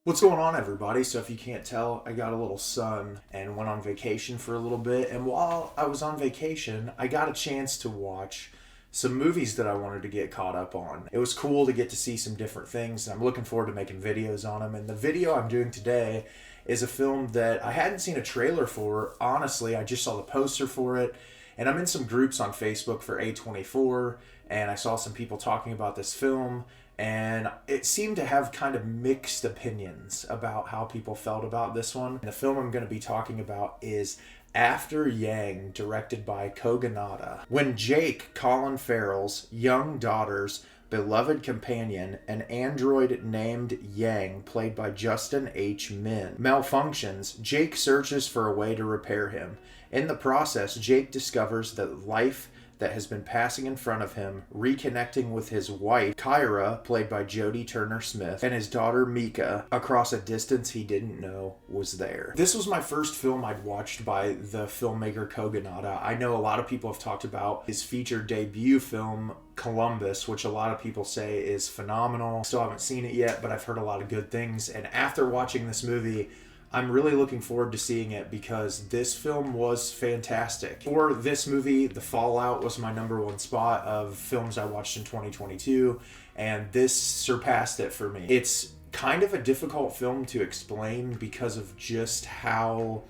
What's going on, everybody? So if you can't tell, I got a little son and went on vacation for a little bit. And while I was on vacation, I got a chance to watch some movies that I wanted to get caught up on. It was cool to get to see some different things. And I'm looking forward to making videos on them. And the video I'm doing today is a film that I hadn't seen a trailer for. Honestly, I just saw the poster for it. And I'm in some groups on Facebook for A24. And I saw some people talking about this film. And it seemed to have kind of mixed opinions about how people felt about this one. And the film I'm going to be talking about is After Yang, directed by Kogonada. When Jake, Colin Farrell's young daughter's beloved companion, an android named Yang, played by Justin H. Min, malfunctions, Jake searches for a way to repair him. In the process, Jake discovers that life that has been passing in front of him, reconnecting with his wife, Kyra, played by Jodie Turner-Smith, and his daughter, Mika, across a distance he didn't know was there. This was my first film I'd watched by the filmmaker Kogonada. I know a lot of people have talked about his feature debut film, Columbus, which a lot of people say is phenomenal. Still haven't seen it yet, but I've heard a lot of good things. And after watching this movie, I'm really looking forward to seeing it because this film was fantastic. For this movie, The Fallout was my number one spot of films I watched in 2022, and this surpassed it for me. It's kind of a difficult film to explain because of just how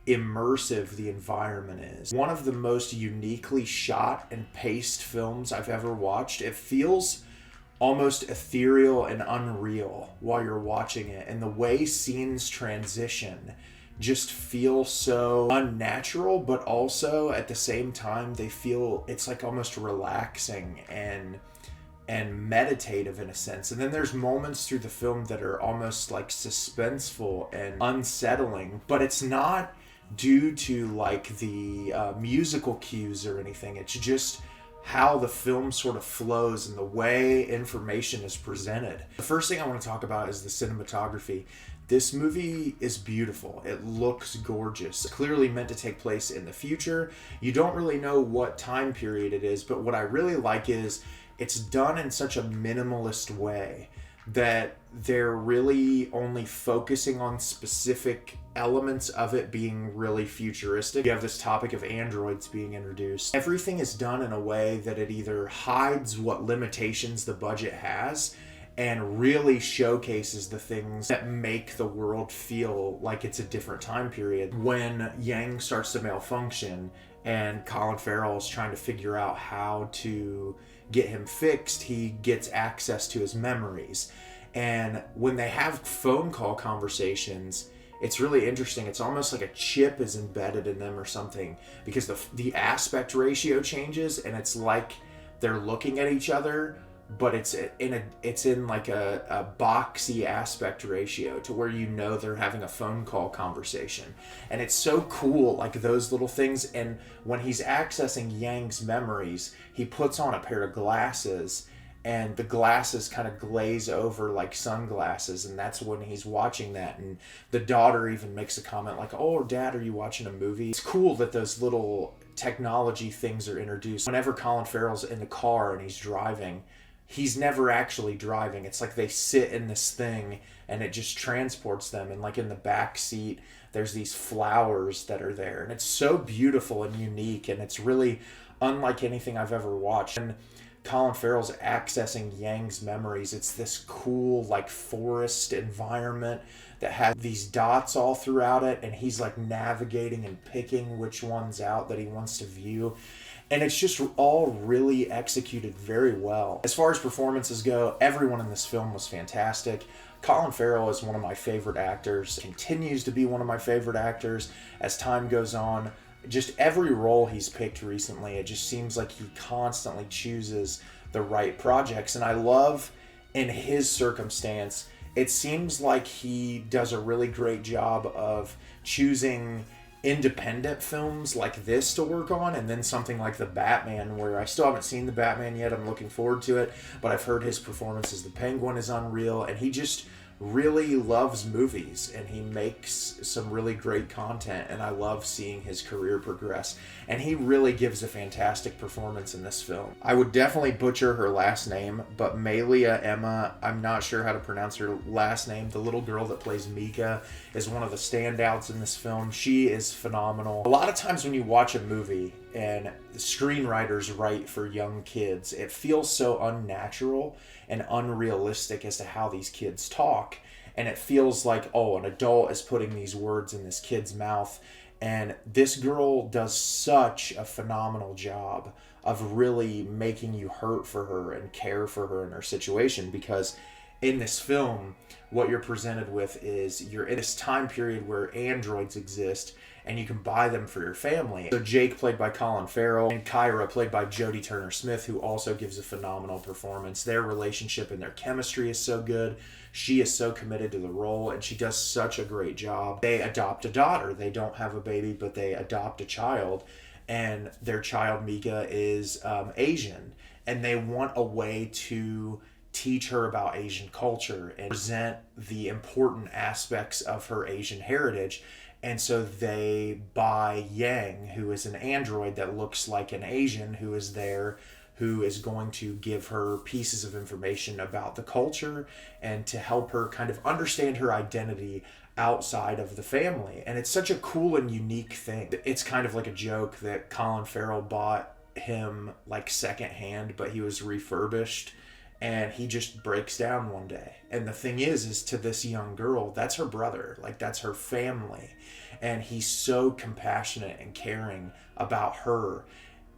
immersive the environment is. One of the most uniquely shot and paced films I've ever watched. It feels almost ethereal and unreal while you're watching it, and the way scenes transition just feel so unnatural, but also at the same time they feel it's like almost relaxing and meditative in a sense. And then there's moments through the film that are almost like suspenseful and unsettling, but it's not due to like the musical cues or anything. It's just how the film sort of flows and the way information is presented. The first thing I want to talk about is the cinematography. This movie is beautiful. It looks gorgeous. It's clearly meant to take place in the future. You don't really know what time period it is, but what I really like is it's done in such a minimalist way that they're really only focusing on specific elements of it being really futuristic. You have this topic of androids being introduced. Everything is done in a way that it either hides what limitations the budget has and really showcases the things that make the world feel like it's a different time period. When Yang starts to malfunction and Colin Farrell is trying to figure out how to get him fixed, he gets access to his memories. And when they have phone call conversations, it's really interesting. It's almost like a chip is embedded in them or something, because the aspect ratio changes, and it's like they're looking at each other, but it's in like a boxy aspect ratio to where you know they're having a phone call conversation. And it's so cool, like those little things. And when he's accessing Yang's memories, he puts on a pair of glasses, and the glasses kind of glaze over like sunglasses, and that's when he's watching that. And the daughter even makes a comment like, "Oh, Dad, are you watching a movie?" It's cool that those little technology things are introduced. Whenever Colin Farrell's in the car and he's driving, he's never actually driving. It's like they sit in this thing and it just transports them. And like in the back seat, there's these flowers that are there. And it's so beautiful and unique, and it's really unlike anything I've ever watched. And Colin Farrell's accessing Yang's memories. It's this cool like forest environment that has these dots all throughout it, and he's like navigating and picking which ones out that he wants to view. And it's just all really executed very well. As far as performances go, everyone in this film was fantastic. Colin Farrell is one of my favorite actors, continues to be one of my favorite actors as time goes on. Just every role he's picked recently, it just seems like he constantly chooses the right projects. And I love in his circumstance, it seems like he does a really great job of choosing independent films like this to work on, and then something like The Batman, where I still haven't seen The Batman yet. I'm looking forward to it, but I've heard his performance as the Penguin is unreal, and he just really loves movies, and he makes some really great content, and I love seeing his career progress, and he really gives a fantastic performance in this film. I would definitely butcher her last name, but Malea Emma, I'm not sure how to pronounce her last name. The little girl that plays Mika is one of the standouts in this film. She is phenomenal. A lot of times when you watch a movie and the screenwriters write for young kids, it feels so unnatural and unrealistic as to how these kids talk. And it feels like, oh, an adult is putting these words in this kid's mouth. And this girl does such a phenomenal job of really making you hurt for her and care for her in her situation, because in this film, what you're presented with is you're in this time period where androids exist and you can buy them for your family. So Jake, played by Colin Farrell, and Kyra, played by Jodie Turner-Smith, who also gives a phenomenal performance. Their relationship and their chemistry is so good. She is so committed to the role, and she does such a great job. They adopt a daughter. They don't have a baby, but they adopt a child, and their child, Mika, is Asian, and they want a way to teach her about Asian culture and present the important aspects of her Asian heritage. And so they buy Yang, who is an android that looks like an Asian, who is there, who is going to give her pieces of information about the culture and to help her kind of understand her identity outside of the family. And it's such a cool and unique thing. It's kind of like a joke that Colin Farrell bought him like secondhand, but he was refurbished, and he just breaks down one day. And the thing is to this young girl, that's her brother, like that's her family. And he's so compassionate and caring about her.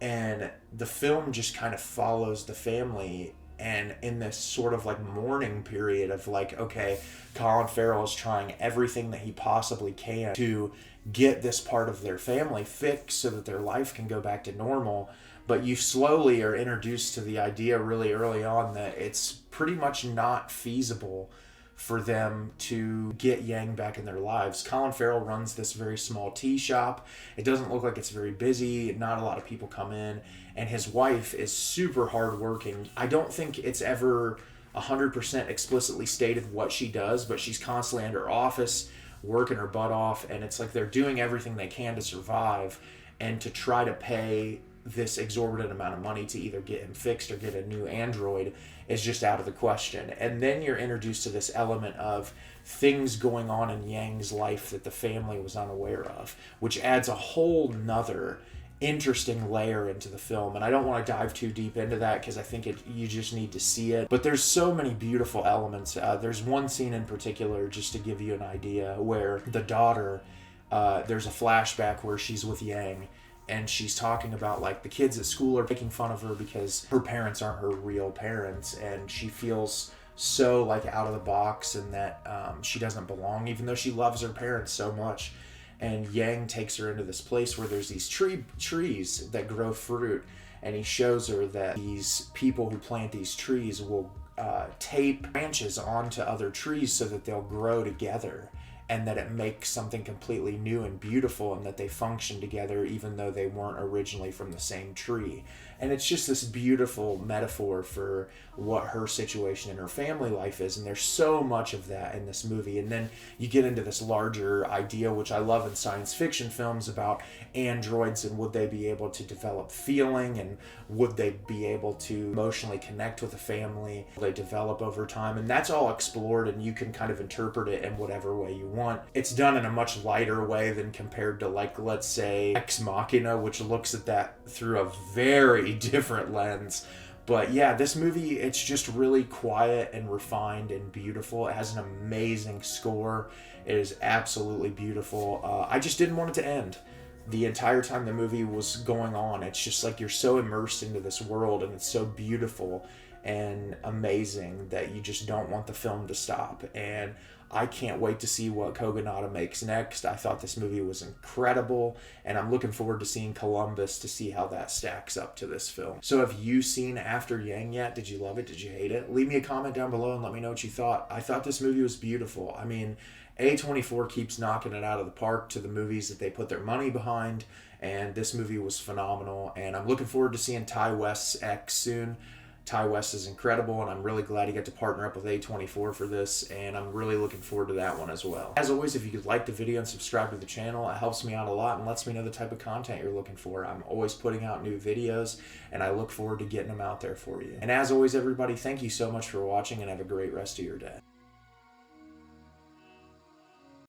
And the film just kind of follows the family, and in this sort of like mourning period of like, okay, Colin Farrell is trying everything that he possibly can to get this part of their family fixed so that their life can go back to normal. But you slowly are introduced to the idea really early on that it's pretty much not feasible for them to get Yang back in their lives. Colin Farrell runs this very small tea shop. It doesn't look like it's very busy. Not a lot of people come in. And his wife is super hardworking. I don't think it's ever 100% explicitly stated what she does, but she's constantly under office, working her butt off. And it's like they're doing everything they can to survive and to try to pay this exorbitant amount of money to either get him fixed or get a new android is just out of the question. And then you're introduced to this element of things going on in Yang's life that the family was unaware of, which adds a whole nother interesting layer into the film. And I don't want to dive too deep into that because I think you just need to see it. But there's so many beautiful elements. There's one scene in particular, just to give you an idea, where the daughter, there's a flashback where she's with Yang, and she's talking about like the kids at school are making fun of her because her parents aren't her real parents, and she feels so like out of the box and that she doesn't belong, even though she loves her parents so much. And Yang takes her into this place where there's these trees that grow fruit, and he shows her that these people who plant these trees will tape branches onto other trees so that they'll grow together, and that it makes something completely new and beautiful, and that they function together even though they weren't originally from the same tree. And it's just this beautiful metaphor for what her situation in her family life is, and there's so much of that in this movie. And then you get into this larger idea, which I love in science fiction films, about androids and would they be able to develop feeling, and would they be able to emotionally connect with a family? Will they develop over time? And that's all explored, and you can kind of interpret it in whatever way you want. It's done in a much lighter way than compared to, like, let's say Ex Machina, which looks at that through a very different lens. But yeah, this movie, it's just really quiet and refined and beautiful. It has an amazing score. It is absolutely beautiful. I just didn't want it to end. The entire time the movie was going on, it's just like you're so immersed into this world, and it's so beautiful and amazing that you just don't want the film to stop. And I can't wait to see what Kogonada makes next. I thought this movie was incredible, and I'm looking forward to seeing Columbus to see how that stacks up to this film. So have you seen After Yang yet? Did you love it? Did you hate it? Leave me a comment down below and let me know what you thought. I thought this movie was beautiful. I mean, A24 keeps knocking it out of the park to the movies that they put their money behind, and this movie was phenomenal, and I'm looking forward to seeing Ty West's X soon. Ty West is incredible, and I'm really glad he got to partner up with A24 for this, and I'm really looking forward to that one as well. As always, if you could like the video and subscribe to the channel, it helps me out a lot and lets me know the type of content you're looking for. I'm always putting out new videos, and I look forward to getting them out there for you. And as always, everybody, thank you so much for watching, and have a great rest of your day.